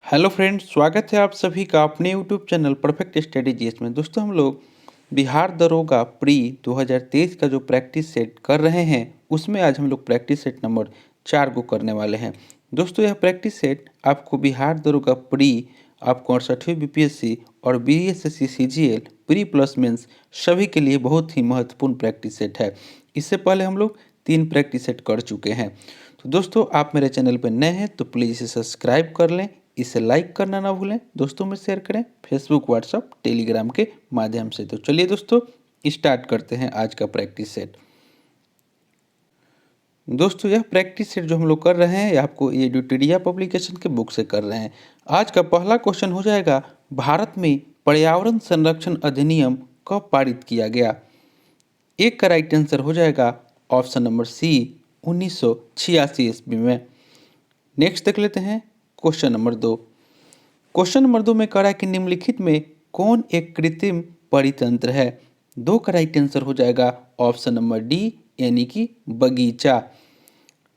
Hello friends, स्वागत है आप सभी का अपने यूट्यूब चैनल परफेक्ट स्ट्रेटेजीज में। दोस्तों, हम लोग बिहार दरोगा प्री 2023 का जो प्रैक्टिस सेट कर रहे हैं, उसमें आज हम लोग प्रैक्टिस सेट नंबर 4 को करने वाले हैं। दोस्तों, यह प्रैक्टिस सेट आपको बिहार दरोगा प्री, आपको 68वीं बीपीएससी और BSSC CGL pre plus mains सभी के लिए बहुत ही महत्वपूर्ण प्रैक्टिस सेट है। इससे पहले हम लोग 3 प्रैक्टिस सेट कर चुके हैं। तो दोस्तों, आप मेरे चैनल पर नए हैं तो प्लीज़ इसे सब्सक्राइब कर लें, इसे लाइक करना ना भूलें, दोस्तों में शेयर करें फेसबुक, व्हाट्सअप, टेलीग्राम के माध्यम से। तो चलिए दोस्तों, स्टार्ट करते हैं आज का प्रैक्टिस सेट। दोस्तों, यह प्रैक्टिस सेट जो हम लोग कर रहे हैं, ये आपको ये ड्यूटेरिया पब्लिकेशन के बुक से कर रहे हैं। आज का पहला क्वेश्चन हो जाएगा, भारत में पर्यावरण संरक्षण अधिनियम कब पारित किया गया? एक का राइट आंसर हो जाएगा ऑप्शन नंबर सी, 1986 ईस्वी में। नेक्स्ट देख लेते हैं क्वेश्चन नंबर 2। क्वेश्चन नंबर 2 में कह रहा है कि निम्नलिखित में कौन एक कृत्रिम परितंत्र है? 2 का राइट आंसर हो जाएगा ऑप्शन नंबर डी, यानी कि बगीचा।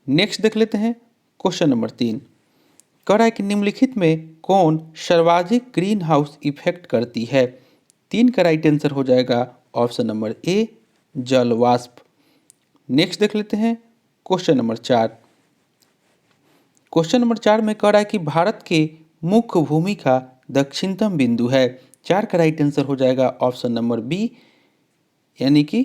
नेक्स्ट देख लेते हैं क्वेश्चन नंबर 3। कह रहा है कि निम्नलिखित में कौन सर्वाधिक ग्रीन हाउस इफेक्ट करती है? 3 का राइट आंसर हो जाएगा ऑप्शन नंबर ए, जल वाष्प। नेक्स्ट देख लेते हैं क्वेश्चन नंबर 4। क्वेश्चन नंबर 4 में कह रहा है कि भारत के मुख्य भूमि का दक्षिणतम बिंदु है। 4 का राइट आंसर हो जाएगा ऑप्शन नंबर बी, यानी कि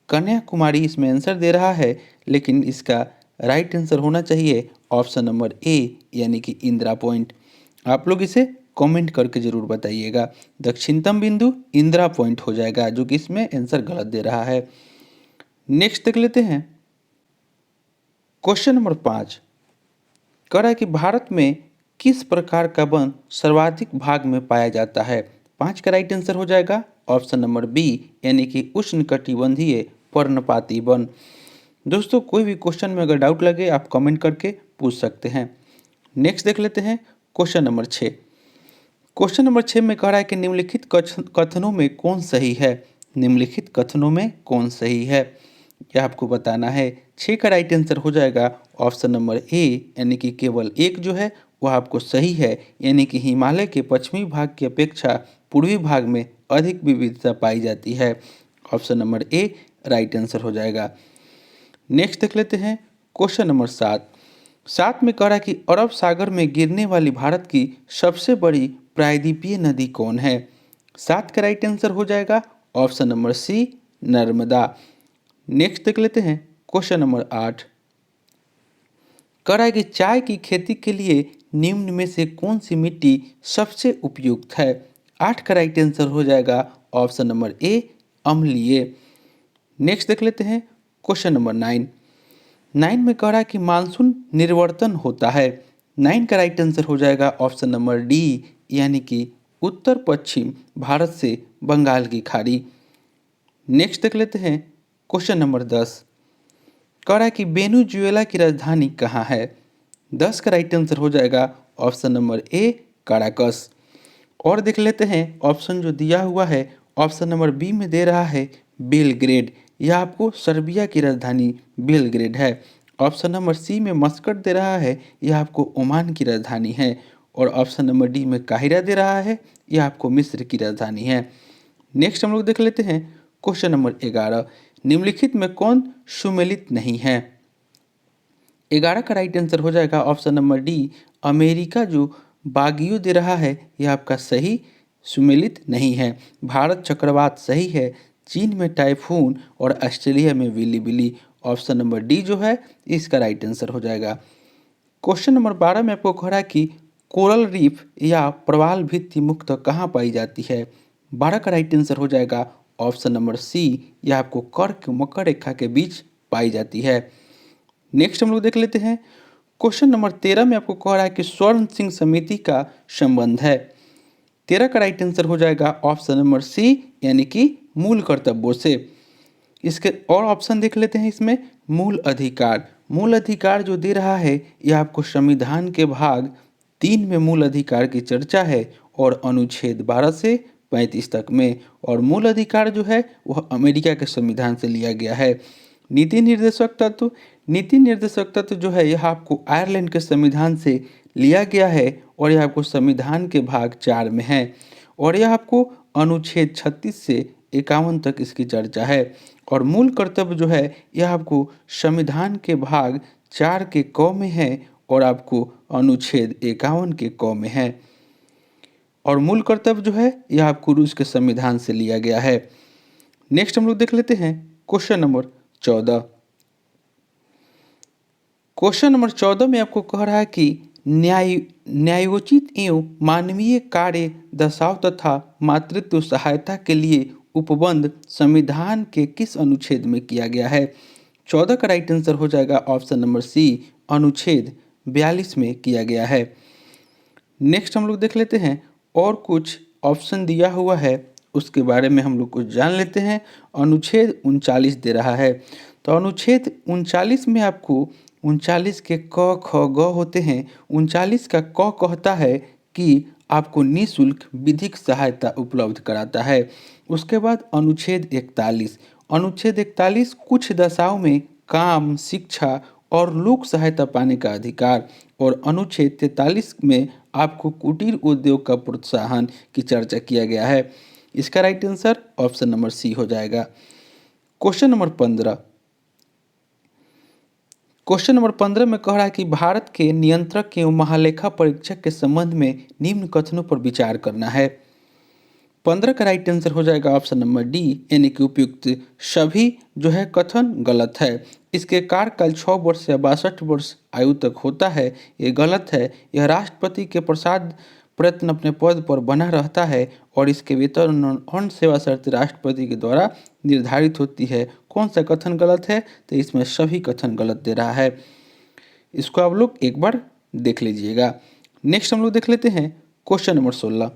कन्याकुमारी इसमें आंसर दे रहा है, लेकिन इसका राइट आंसर होना चाहिए ऑप्शन नंबर ए, यानी कि इंदिरा पॉइंट। आप लोग इसे कमेंट करके ज़रूर बताइएगा। दक्षिणतम बिंदु इंदिरा पॉइंट हो जाएगा, जो कि इसमें आंसर गलत दे रहा है। नेक्स्ट देख लेते हैं क्वेश्चन नंबर 5। कह रहा है कि भारत में किस प्रकार का वन सर्वाधिक भाग में पाया जाता है? 5 का राइट आंसर हो जाएगा ऑप्शन नंबर बी, यानी कि उष्णकटिबंधीय पर्णपाती वन। दोस्तों, कोई भी क्वेश्चन में अगर डाउट लगे आप कमेंट करके पूछ सकते हैं। नेक्स्ट देख लेते हैं क्वेश्चन नंबर 6। क्वेश्चन नंबर 6 में कह रहा है कि निम्नलिखित कथनों में कौन सही है? निम्नलिखित कथनों में कौन सही है, यह आपको बताना है। 6 का राइट आंसर हो जाएगा ऑप्शन नंबर ए, यानी कि केवल एक जो है वह आपको सही है, यानी कि हिमालय के पश्चिमी भाग की अपेक्षा पूर्वी भाग में अधिक विविधता पाई जाती है। Option number A right answer हो जाएगा। नेक्स्ट देख लेते हैं क्वेश्चन नंबर 7 में कह रहा है कि अरब सागर में गिरने वाली भारत की सबसे बड़ी प्रायद्वीपीय नदी कौन है? 7 का राइट आंसर हो जाएगा option number C, Narmada. Next देख लेते हैं क्वेश्चन नंबर 8। कह रहा है कि चाय की खेती के लिए निम्न में से कौन सी मिट्टी सबसे उपयुक्त है? 8 का राइट आंसर हो जाएगा ऑप्शन नंबर ए, अम्लीय। नेक्स्ट देख लेते हैं क्वेश्चन नंबर 9 में कह रहा है कि मानसून निर्वर्तन होता है। 9 का राइट आंसर हो जाएगा ऑप्शन नंबर डी, यानी कि उत्तर पश्चिम भारत से बंगाल की खाड़ी। नेक्स्ट देख लेते हैं क्वेश्चन नंबर 10। कह रहा है कि वेनेजुएला की राजधानी कहाँ है? 10 का राइट आंसर हो जाएगा ऑप्शन नंबर ए, काराकस। और देख लेते हैं ऑप्शन जो दिया हुआ है ऑप्शन नंबर बी में दे रहा है बेलग्रेड। यह आपको सर्बिया की राजधानी बेलग्रेड है। ऑप्शन नंबर सी में मस्कट दे रहा है, यह आपको ओमान की राजधानी है। और ऑप्शन नंबर डी में काहिरा दे रहा है, यह आपको मिस्र की राजधानी है। नेक्स्ट हम लोग देख लेते हैं क्वेश्चन नंबर 11। निम्नलिखित में कौन सुमेलित नहीं है? 11 का राइट आंसर हो जाएगा ऑप्शन नंबर डी, अमेरिका जो बागियो दे रहा है यह आपका सही सुमेलित नहीं है। भारत चक्रवात सही है, चीन में टाइफून और ऑस्ट्रेलिया में विली बिली। ऑप्शन नंबर डी जो है इसका राइट आंसर हो जाएगा। क्वेश्चन नंबर 12 में आपको कह रहा है कि कोरल रीफ या प्रवाल भित्ति मुक्त कहाँ पाई जाती है? 12 का राइट आंसर हो जाएगा ऑप्शन नंबर सी, यह आपको कर्क मकर रेखा के बीच पाई जाती है। नेक्स्ट हम लोग देख लेते हैं क्वेश्चन नंबर 13 में आपको कह रहा है कि स्वर्ण सिंह समिति का संबंध है। 13 का राइट आंसर हो जाएगा ऑप्शन नंबर सी, यानी कि मूल कर्तव्यों से। इसके और ऑप्शन देख लेते हैं इसमें। मूल अधिकार, मूल अधिकार जो दे रहा है यह आपको संविधान के भाग 3 में मूल अधिकार की चर्चा है और अनुच्छेद 12 से 35 तक में। और मूल अधिकार जो है वह अमेरिका के संविधान से लिया गया है। नीति निर्देशक तत्व, नीति निर्देशक तत्व जो है यह आपको आयरलैंड के संविधान से लिया गया है और यह आपको संविधान के भाग 4 में है और यह आपको अनुच्छेद 36 से 51 तक इसकी चर्चा है। और मूल कर्तव्य जो है यह आपको संविधान के भाग 4 के क में है और आपको अनुच्छेद 51 के क में है। और मूल कर्तव्य जो है यह आपको रूस के संविधान से लिया गया है। नेक्स्ट हम लोग देख लेते हैं क्वेश्चन नंबर 14। क्वेश्चन नंबर 14 में आपको कह रहा है कि न्यायोचित एवं मानवीय कार्य दशाओं तथा मातृत्व सहायता के लिए उपबंध संविधान के किस अनुच्छेद में किया गया है। 14 का राइट आंसर हो जाएगा ऑप्शन नंबर सी, अनुच्छेद 42 में किया गया है। नेक्स्ट हम लोग देख लेते हैं और कुछ ऑप्शन दिया हुआ है उसके बारे में हम लोग कुछ जान लेते हैं। अनुच्छेद 39 दे रहा है, तो अनुच्छेद 39 में आपको 39 के क ख ग होते हैं। 39 का क कहता है कि आपको निःशुल्क विधिक सहायता उपलब्ध कराता है। उसके बाद अनुच्छेद 41, अनुच्छेद 41 कुछ दशाओं में काम, शिक्षा और लोक सहायता पाने का अधिकार। और अनुच्छेद 43 में आपको कुटीर उद्योग का प्रोत्साहन की चर्चा किया गया है। इसका right answer option number C हो जाएगा। Question number 15। क्वेश्चन नंबर 15 में कह रहा है कि भारत के नियंत्रक एवं महालेखा परीक्षक के संबंध में निम्न कथनों पर विचार करना है। 15 का राइट आंसर हो जाएगा ऑप्शन नंबर डी, यानी कि उपयुक्त सभी जो है कथन गलत है। इसके कार्यकाल 6 वर्ष या 62 वर्ष आयु तक होता है, ये गलत है। यह राष्ट्रपति के प्रसाद प्रयत्न अपने पद पर बना रहता है और इसके वेतन अन्य सेवा शर्त राष्ट्रपति के द्वारा निर्धारित होती है। कौन सा कथन गलत है, तो इसमें सभी कथन गलत दे रहा है। इसको आप लोग एक बार देख लीजिएगा। नेक्स्ट हम लोग देख लेते हैं क्वेश्चन नंबर 16।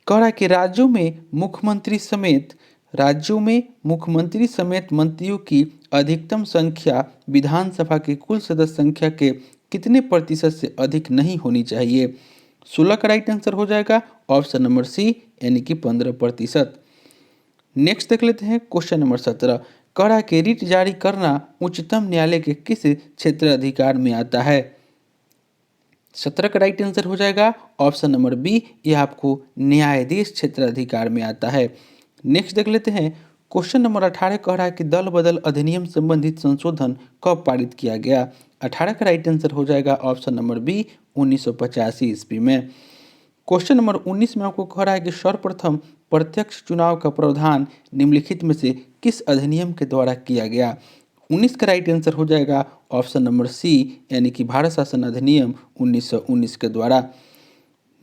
कह रहा है कि राज्यों में मुख्यमंत्री समेत मंत्रियों की अधिकतम संख्या विधानसभा की कुल सदस्य संख्या के कितने प्रतिशत से अधिक नहीं होनी चाहिए। 16 का राइट आंसर हो जाएगा ऑप्शन नंबर सी, यानी कि 15%। नेक्स्ट देख लेते हैं क्वेश्चन नंबर 17। कह रहा है कि रिट जारी करना उच्चतम न्यायालय के किस क्षेत्र अधिकार में आता है। 17 का राइट आंसर हो जाएगा ऑप्शन नंबर बी, यह आपको न्यायाधीश क्षेत्र अधिकार में आता है। नेक्स्ट देख लेते हैं क्वेश्चन नंबर 18। कह रहा है कि दल बदल अधिनियम संबंधित संशोधन कब पारित किया गया। 18 का राइट आंसर हो जाएगा ऑप्शन नंबर बी, 1985 ईस्वी में। क्वेश्चन नंबर 19 में आपको कह रहा है कि सर्वप्रथम प्रत्यक्ष चुनाव का प्रावधान निम्नलिखित में से किस अधिनियम के द्वारा किया गया। 19 का राइट आंसर हो जाएगा ऑप्शन नंबर सी, यानी कि भारत शासन अधिनियम 1919 के द्वारा।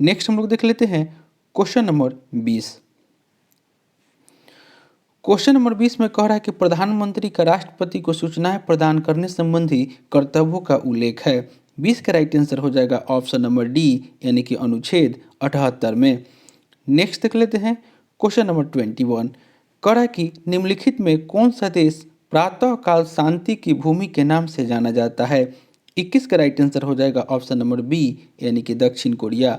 नेक्स्ट हम लोग देख लेते हैं क्वेश्चन नंबर 20। क्वेश्चन नंबर 20 में कह रहा है कि प्रधानमंत्री का राष्ट्रपति को सूचनाएं प्रदान करने संबंधी कर्तव्यों का उल्लेख है। 20 का राइट आंसर हो जाएगा ऑप्शन नंबर डी, यानी कि अनुच्छेद 78 में। नेक्स्ट देख लेते हैं क्वेश्चन नंबर 21। कह रहा है कि निम्नलिखित में कौन सा देश प्रातःकाल शांति की भूमि के नाम से जाना जाता है। 21 का राइट आंसर हो जाएगा ऑप्शन नंबर बी, यानी कि दक्षिण कोरिया।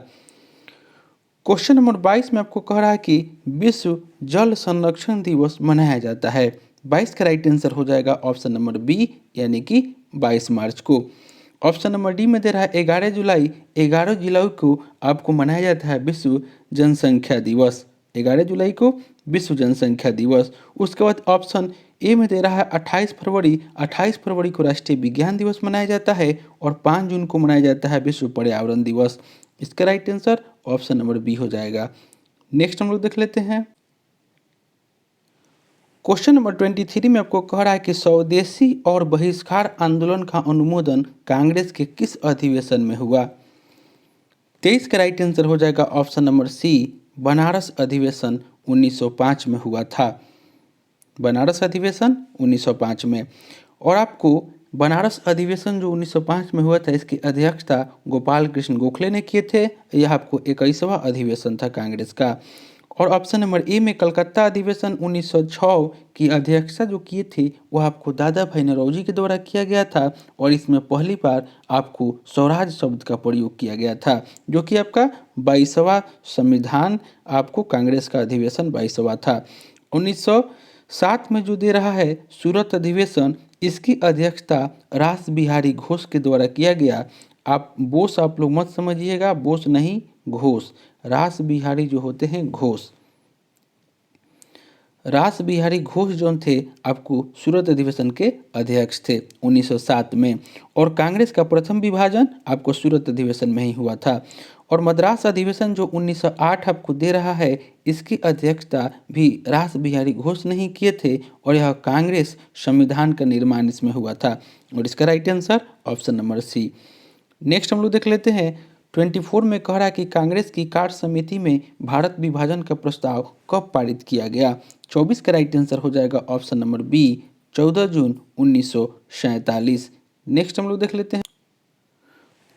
क्वेश्चन नंबर 22 में आपको कह रहा है कि विश्व जल संरक्षण दिवस मनाया जाता है। 22 का राइट आंसर हो जाएगा ऑप्शन नंबर बी, यानी कि 22 मार्च को। ऑप्शन नंबर डी में दे रहा है 11 जुलाई। 11 जुलाई को आपको मनाया जाता है विश्व जनसंख्या दिवस। 11 जुलाई को विश्व जनसंख्या दिवस। उसके बाद ऑप्शन ए में दे रहा है 28 फरवरी। 28 फरवरी को राष्ट्रीय विज्ञान दिवस मनाया जाता है और 5 जून को मनाया जाता है विश्व पर्यावरण दिवस। इसका right answer option number B हो जाएगा। नेक्स्ट हम लोग देख लेते हैं क्वेश्चन नंबर 23 में आपको कह रहा है कि स्वदेशी और बहिष्कार आंदोलन का अनुमोदन कांग्रेस के किस अधिवेशन में हुआ। 23 का राइट आंसर हो जाएगा ऑप्शन नंबर सी, बनारस अधिवेशन 1905 में हुआ था। बनारस अधिवेशन 1905 में। और आपको बनारस अधिवेशन जो 1905 में हुआ था इसकी अध्यक्षता गोपाल कृष्ण गोखले ने किए थे। यह आपको 21वां अधिवेशन था कांग्रेस का। और ऑप्शन नंबर ए में कलकत्ता अधिवेशन 1906 की अध्यक्षता जो किए थे वह आपको दादा भाई नौरोजी के द्वारा किया गया था और इसमें पहली बार आपको स्वराज शब्द का प्रयोग किया गया था, जो कि आपका 22वां संविधान आपको कांग्रेस का अधिवेशन 22वां था। 1907 में जो दे रहा है सूरत अधिवेशन, इसकी अध्यक्षता रास बिहारी घोष के द्वारा किया गया। बोस आप लोग मत समझिएगा, बोस नहीं घोष। रास बिहारी जो होते हैं घोष, रास बिहारी घोष जो थे आपको सूरत अधिवेशन के अध्यक्ष थे 1907 में। और कांग्रेस का प्रथम विभाजन आपको सूरत अधिवेशन में ही हुआ था। और मद्रास अधिवेशन जो 1908 आपको दे रहा है, इसकी अध्यक्षता भी रास बिहारी घोष नहीं किए थे, और यह कांग्रेस संविधान का निर्माण इसमें हुआ था। और इसका right answer option number C. Next हम लोग देख लेते हैं 24 में कह रहा है कि कांग्रेस की कार्य समिति में भारत विभाजन का प्रस्ताव कब पारित किया गया। 24 का राइट आंसर हो जाएगा ऑप्शन नंबर बी, 14 जून 1947। नेक्स्ट हम लोग देख लेते हैं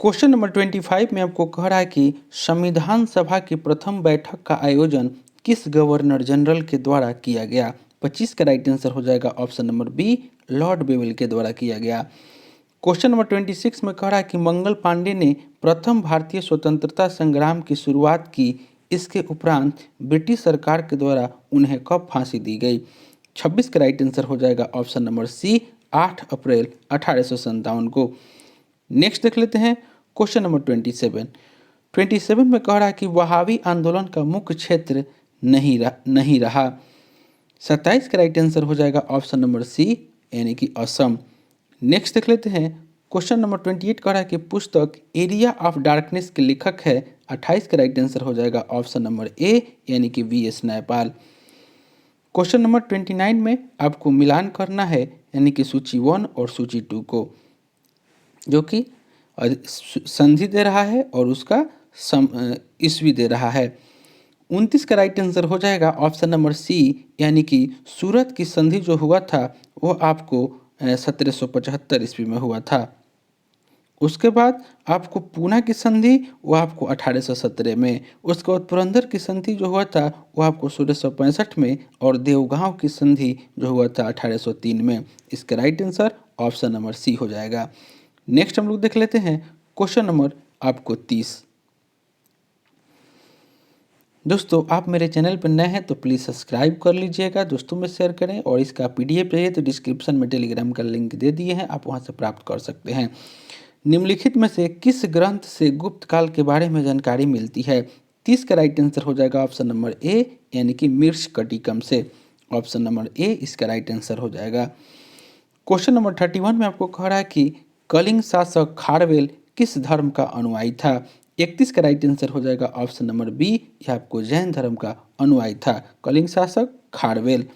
क्वेश्चन नंबर 25 में आपको कह रहा है कि संविधान सभा की प्रथम बैठक का आयोजन किस गवर्नर जनरल के द्वारा किया गया। 25 का राइट आंसर हो जाएगा option number B, Lord Wavell के द्वारा किया गया। क्वेश्चन नंबर 26 में कह रहा है कि मंगल पांडे ने प्रथम भारतीय स्वतंत्रता संग्राम की शुरुआत की, इसके उपरांत ब्रिटिश सरकार के द्वारा उन्हें कब फांसी दी गई। 26 का राइट आंसर हो जाएगा ऑप्शन नंबर सी, 8 अप्रैल 1857 को। नेक्स्ट देख लेते हैं क्वेश्चन नंबर 27 में कह रहा है कि वहाबी आंदोलन का मुख्य क्षेत्र नहीं रहा। 27 का राइट आंसर हो जाएगा ऑप्शन नंबर सी, यानी कि असम। नेक्स्ट देख लेते हैं क्वेश्चन नंबर 28 कह रहा है कि पुस्तक एरिया ऑफ डार्कनेस के लेखक है। 28 का राइट आंसर हो जाएगा ऑप्शन नंबर ए, यानी कि वी.एस. नैपाल। क्वेश्चन नंबर 29 में आपको मिलान करना है, यानी कि सूची 1 और सूची 2 को, जो कि संधि दे रहा है और उसका ईस्वी दे रहा है। 29 का राइट आंसर हो जाएगा ऑप्शन नंबर सी, यानी कि सूरत की संधि जो हुआ था वो आपको 1775 ईस्वी में हुआ था। उसके बाद आपको पूना की संधि वो आपको 1817 में, उसके बाद पुरंदर की संधि जो हुआ था वो आपको 1665 में, और देवगांव की संधि जो हुआ था 1803 में। इसका right answer option number C हो जाएगा। नेक्स्ट हम लोग देख लेते हैं क्वेश्चन नंबर आपको 30। दोस्तों आप मेरे चैनल पर नए हैं तो प्लीज़ सब्सक्राइब कर लीजिएगा, दोस्तों में शेयर करें, और इसका पीडीएफ चाहिए तो डिस्क्रिप्शन में टेलीग्राम का लिंक दे दिए हैं, आप वहां से प्राप्त कर सकते हैं। निम्नलिखित में से किस ग्रंथ से गुप्त काल के बारे में जानकारी मिलती है। 30 का राइट आंसर हो जाएगा ऑप्शन नंबर ए, यानी कि मृच्छकटिकम से। ऑप्शन नंबर ए इसका राइट आंसर हो जाएगा। क्वेश्चन नंबर 31 में आपको कह रहा है कि कलिंग शासक खारवेल किस धर्म का अनुयायी था। 31 का राइट आंसर हो जाएगा ऑप्शन नंबर बी, यह आपको जैन धर्म का अनुयायी था, कलिंग शासक खारवेल।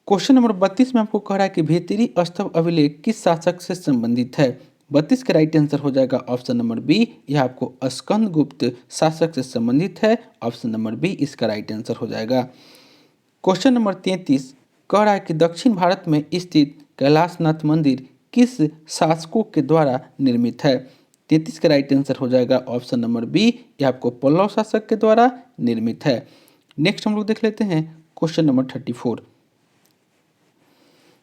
क्वेश्चन नंबर 32 में आपको कह रहा है कि भीतरी स्तंभ अभिलेख किस शासक से संबंधित है। 32 का राइट आंसर हो जाएगा ऑप्शन नंबर बी, यह आपको स्कंदगुप्त शासक से संबंधित है, ऑप्शन नंबर बी इसका राइट आंसर हो जाएगा। क्वेश्चन नंबर 33 कह रहा है कि दक्षिण भारत में स्थित कैलाशनाथ मंदिर किस शासकों के द्वारा निर्मित है। 33 का राइट आंसर हो जाएगा ऑप्शन नंबर बी, यह आपको पल्लव शासक के द्वारा निर्मित है। नेक्स्ट हम लोग देख लेते हैं क्वेश्चन नंबर 34।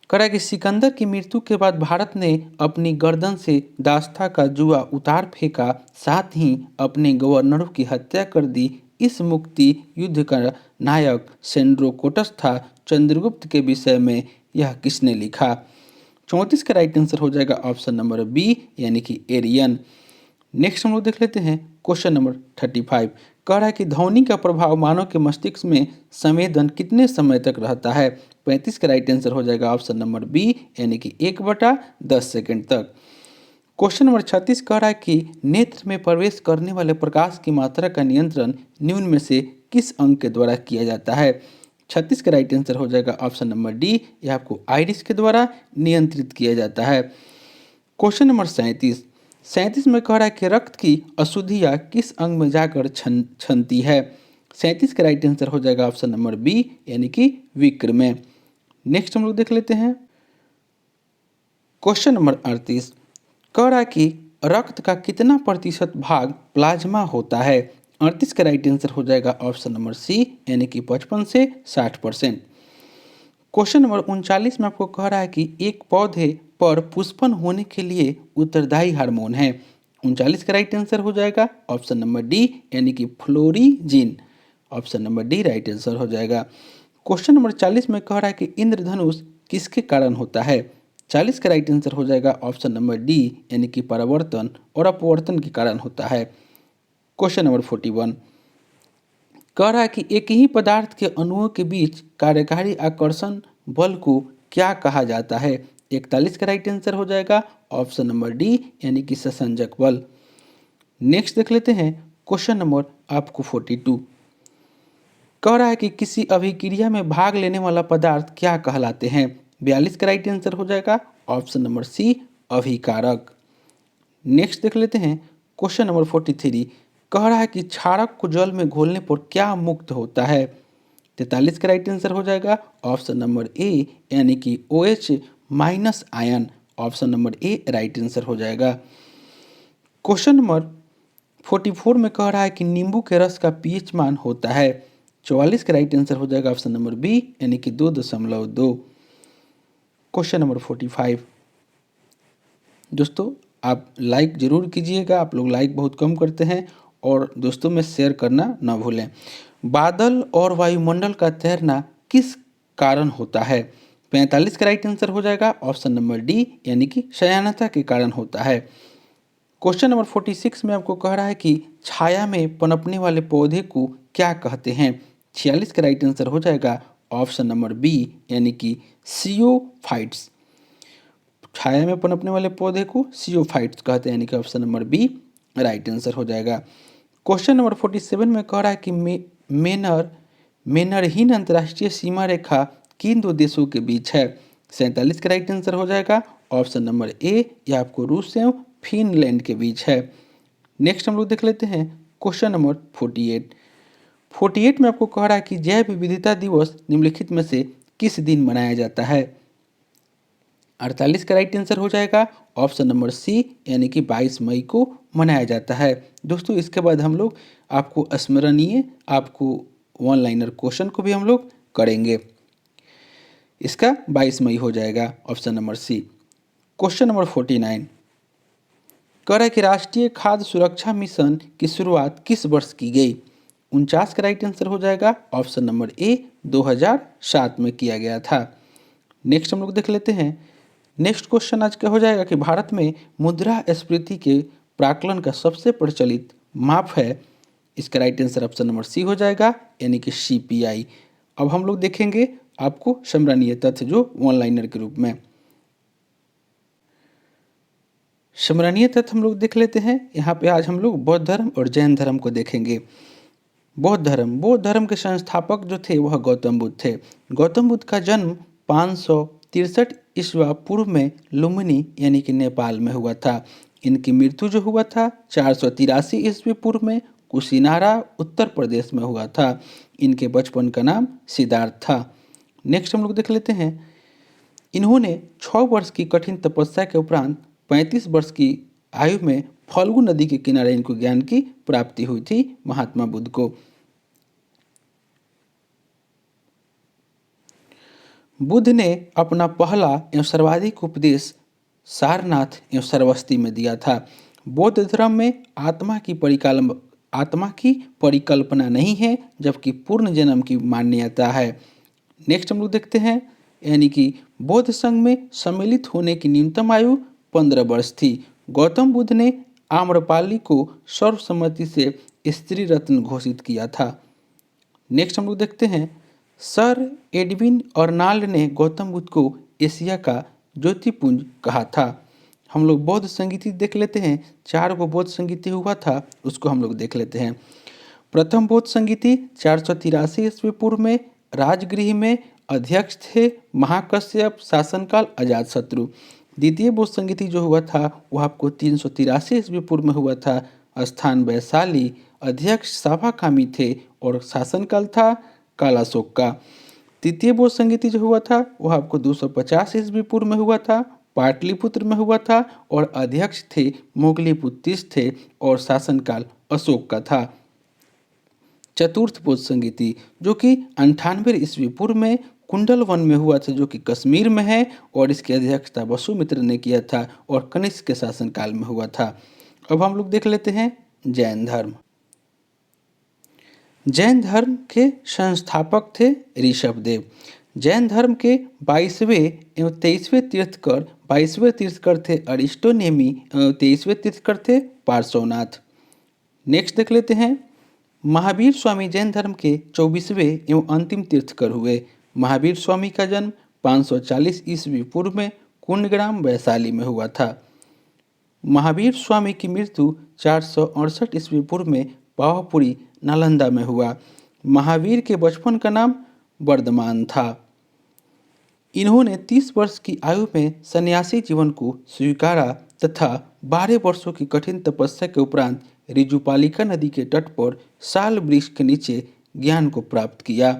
कह रहा है कि सिकंदर की मृत्यु के बाद भारत ने अपनी गर्दन से दास्ता का जुआ उतार फेंका, साथ ही अपने गवर्नरों की हत्या कर दी। इस मुक्ति युद्ध का नायक सेंड्रोकोटस था। चंद्रगुप्त के विषय में यह किसने लिखा। 34 का राइट आंसर हो जाएगा ऑप्शन नंबर बी, यानी कि एरियन। नेक्स्ट हम लोग देख लेते हैं क्वेश्चन नंबर 35। कह रहा है कि ध्वनि का प्रभाव मानव के मस्तिष्क में संवेदन कितने समय तक रहता है। 35 का राइट आंसर हो जाएगा ऑप्शन नंबर बी, यानी कि 1/10 सेकेंड तक। क्वेश्चन नंबर 36 कह रहा है कि नेत्र में प्रवेश करने वाले प्रकाश की मात्रा का नियंत्रण निम्न में से किस अंग के द्वारा किया जाता है। 36 का राइट आंसर हो जाएगा ऑप्शन नंबर डी, यह आपको आइरिस के द्वारा नियंत्रित किया जाता है। क्वेश्चन नंबर 37 में कह रहा है कि रक्त की अशुद्धियाँ किस अंग में जाकर छनती है। 37 का राइट आंसर हो जाएगा ऑप्शन नंबर बी, यानी कि विक्र में। नेक्स्ट हम लोग देख लेते हैं क्वेश्चन नंबर 38। कह रहा है कि रक्त का कितना प्रतिशत भाग प्लाज्मा होता है। 38 का राइट आंसर हो जाएगा ऑप्शन नंबर सी, यानी कि 55 से 60%। क्वेश्चन नंबर 39 में आपको कह रहा है कि एक पौधे पर पुष्पन होने के लिए उत्तरदायी हार्मोन है। 39 का राइट आंसर हो जाएगा ऑप्शन नंबर डी, यानी कि phlorizin. Option number D right answer हो जाएगा। क्वेश्चन नंबर 40 में कह रहा है कि इंद्रधनुष किसके कारण होता है। 40 का राइट आंसर हो जाएगा ऑप्शन नंबर डी, यानी कि परावर्तन और अपवर्तन के कारण होता है। क्वेश्चन नंबर 41 कह रहा है कि एक ही पदार्थ के अणुओं के बीच कार्यकारी आकर्षण बल को क्या कहा जाता है। 41 का राइट आंसर हो जाएगा ऑप्शन नंबर डी, यानी कि संसंजक बल। नेक्स्ट देख लेते हैं क्वेश्चन नंबर आपको 42 कह रहा है कि किसी अभिक्रिया में भाग लेने वाला पदार्थ क्या कहलाते हैं। 42 का राइट आंसर हो जाएगा ऑप्शन नंबर सी, अभिकारक। नेक्स्ट देख लेते हैं क्वेश्चन नंबर 43 कह रहा है कि क्षारक को जल में घोलने पर क्या मुक्त होता है। 43 का राइट आंसर हो जाएगा ऑप्शन नंबर ए, यानी कि OH minus ion. Option number A right answer हो जाएगा। क्वेश्चन नंबर 44 में कह रहा है कि नींबू के रस का पीएच मान होता है। 44 का राइट आंसर हो जाएगा ऑप्शन नंबर बी, यानी कि 2.2। क्वेश्चन नंबर 45 दोस्तों आप लाइक ज़रूर कीजिएगा, आप लोग लाइक बहुत कम करते हैं, और दोस्तों में शेयर करना ना भूलें। बादल और वायुमंडल का तैरना किस कारण होता है। 45 का राइट आंसर हो जाएगा ऑप्शन नंबर डी, यानी कि शयानता के कारण होता है। क्वेश्चन नंबर 46 में आपको कह रहा है कि छाया में पनपने वाले पौधे को क्या कहते हैं। 46 का राइट आंसर हो जाएगा ऑप्शन नंबर बी, यानी कि सियोफाइट्स। छाया में पनपने वाले पौधे को सियोफाइट्स कहते हैं, यानी कि option number B right answer हो जाएगा। क्वेश्चन नंबर 47 में कह रहा है कि मेनरहीन अंतर्राष्ट्रीय सीमा रेखा किन दो देशों के बीच है। 47 का राइट आंसर हो जाएगा ऑप्शन नंबर ए, यह आपको रूस एवं फिनलैंड के बीच है। नेक्स्ट हम लोग देख लेते हैं क्वेश्चन नंबर 48 में आपको कह रहा है कि जैव विविधता दिवस निम्नलिखित में से किस दिन मनाया जाता है। 48 का राइट आंसर हो जाएगा ऑप्शन नंबर सी, यानी कि 22 मई को मनाया जाता है। दोस्तों इसके बाद हम लोग आपको स्मरणीय आपको वन लाइनर क्वेश्चन को भी हम लोग करेंगे। इसका 22 मई हो जाएगा option number C. Question number 49 कह रहा है कि राष्ट्रीय खाद्य सुरक्षा मिशन की शुरुआत किस वर्ष की गई। 49 का राइट आंसर हो जाएगा ऑप्शन नंबर ए, 2007 में किया गया था। नेक्स्ट हम लोग देख लेते हैं। नेक्स्ट क्वेश्चन आज का हो जाएगा कि भारत में मुद्रास्फीति के प्राकलन का सबसे प्रचलित माप है। इसका right answer option number C हो जाएगा, यानी कि CPI। अब हम लोग देखेंगे आपको स्मरणीय तथ्य जो वन लाइनर के रूप में। स्मरणीय तथ्य हम लोग देख लेते हैं। यहाँ पे आज हम लोग बौद्ध धर्म और जैन धर्म को देखेंगे। बौद्ध धर्म के संस्थापक जो थे वह गौतम बुद्ध थे। गौतम बुद्ध का जन्म 563 ईस्वी पूर्व में लुम्बिनी यानी कि नेपाल में हुआ था। इनकी मृत्यु जो हुआ था 483 ईस्वी पूर्व में कुशीनारा उत्तर प्रदेश में हुआ था। इनके बचपन का नाम सिद्धार्थ था। नेक्स्ट हम लोग देख लेते हैं। इन्होंने 6 वर्ष की कठिन तपस्या के उपरांत 35 वर्ष की आयु में फल्गु नदी के किनारे इनको ज्ञान की प्राप्ति हुई थी महात्मा बुद्ध को। बुद्ध ने अपना पहला एवं सर्वाधिक उपदेश सारनाथ एवं सरस्वती में दिया था। बौद्ध धर्म में आत्मा की परिकल्पना नहीं है, जबकि पूर्ण जन्म की मान्यता है। नेक्स्ट हम लोग देखते हैं, यानी कि बौद्ध संघ में सम्मिलित होने की न्यूनतम आयु 15 वर्ष थी। गौतम बुद्ध ने आम्रपाली को सर्वसम्मति से स्त्री रत्न घोषित किया था। नेक्स्ट हम लोग देखते हैं। सर एडविन अर्नाल्ड ने गौतम बुद्ध को एशिया का ज्योतिपुंज कहा था। हम लोग बौद्ध संगीति देख लेते हैं। 4 गो बौद्ध संगीति हुआ था, उसको हम लोग देख लेते हैं। प्रथम बौद्ध संगीति 483 ईस्वी पूर्व में राजगृह में अध्यक्ष थे महाकश्यप, शासनकाल अजातशत्रु। द्वितीय बौद्ध संगीति जो हुआ था वह आपको 383 ईस्वी पूर्व में हुआ था। स्थान वैशाली, अध्यक्ष साभाकामी थे और शासनकाल था कालाशोक का। तृतीय बौद्ध संगीति जो हुआ था वह आपको 250 ईस्वी पूर्व में हुआ था, पाटलिपुत्र में हुआ था और अध्यक्ष थे मोगलीपुत्तिस थे और शासनकाल अशोक का था। चतुर्थ बौद्ध संगीति जो कि 98 ईस्वी पूर्व में कुंडल वन में हुआ था, जो कि कश्मीर में है और इसकी अध्यक्षता वसुमित्र ने किया था और कनिष्क के शासनकाल में हुआ था। अब हम लोग देख लेते हैं जैन धर्म। जैन धर्म के संस्थापक थे ऋषभदेव। जैन धर्म के 22वें एवं 23वें तीर्थकर 22वें तीर्थकर थे अरिस्टोनेमी एवं 23वें तीर्थकर थे पार्श्वनाथ। नेक्स्ट देख लेते हैं, महावीर स्वामी जैन धर्म के 24वें एवं अंतिम तीर्थकर हुए। महावीर स्वामी का जन्म 540 ईस्वी पूर्व में कुंडग्राम वैशाली में हुआ था। महावीर स्वामी की मृत्यु 468 ईस्वी पूर्व में पावापुरी नालंदा में हुआ। महावीर के बचपन का नाम वर्धमान था। इन्होंने 30 वर्ष की आयु में सन्यासी जीवन को स्वीकारा तथा 12 वर्षों की कठिन तपस्या के उपरांत रिजुपालिका नदी के तट पर साल वृक्ष के नीचे ज्ञान को प्राप्त किया।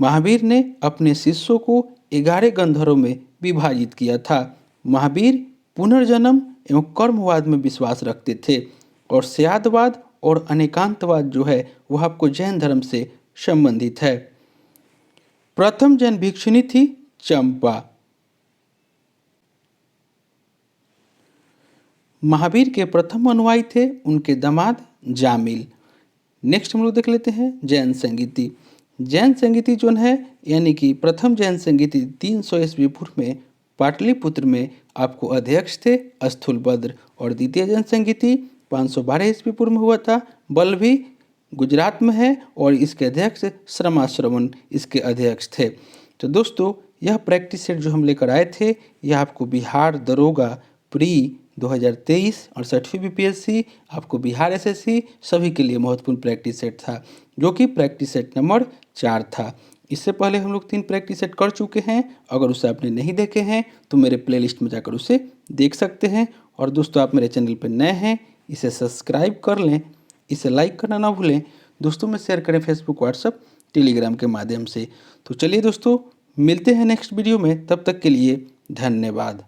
महावीर ने अपने शिष्यों को 11 गंधर्वों में विभाजित किया था। महावीर पुनर्जन्म एवं कर्मवाद में विश्वास रखते थे और स्यादवाद और अनेकांतवाद जो है वह आपको जैन धर्म से संबंधित है। प्रथम जैन भिक्षुणी थी चंपा। महावीर के प्रथम अनुयायी थे उनके दामाद जामिल। नेक्स्ट हम लोग देख लेते हैं जैन संगीति। जैन संगीति जो है यानी कि प्रथम जैन संगीति 300 ईस्वी पूर्व में पाटलिपुत्र में आपको अध्यक्ष थे स्थूलभद्र और द्वितीय जैन संगीति 512 ईस्वी पूर्व में हुआ था बल्लभी गुजरात में है और इसके अध्यक्ष श्रमाश्रवण इसके अध्यक्ष थे। तो दोस्तों यह प्रैक्टिस सेट जो हम लेकर आए थे यह आपको बिहार दरोगा प्री 2023 और 6वीं बीपीएससी आपको बिहार एसएससी सभी के लिए महत्वपूर्ण प्रैक्टिस सेट था जो कि प्रैक्टिस सेट नंबर 4 था। इससे पहले हम लोग 3 प्रैक्टिस सेट कर चुके हैं। अगर उसे आपने नहीं देखे हैं तो मेरे प्लेलिस्ट में जाकर उसे देख सकते हैं। और दोस्तों आप मेरे चैनल पर नए हैं इसे सब्सक्राइब कर लें, इसे लाइक करना ना भूलें, दोस्तों में शेयर करें फेसबुक व्हाट्सएप टेलीग्राम के माध्यम से। तो चलिए दोस्तों मिलते हैं नेक्स्ट वीडियो में, तब तक के लिए धन्यवाद।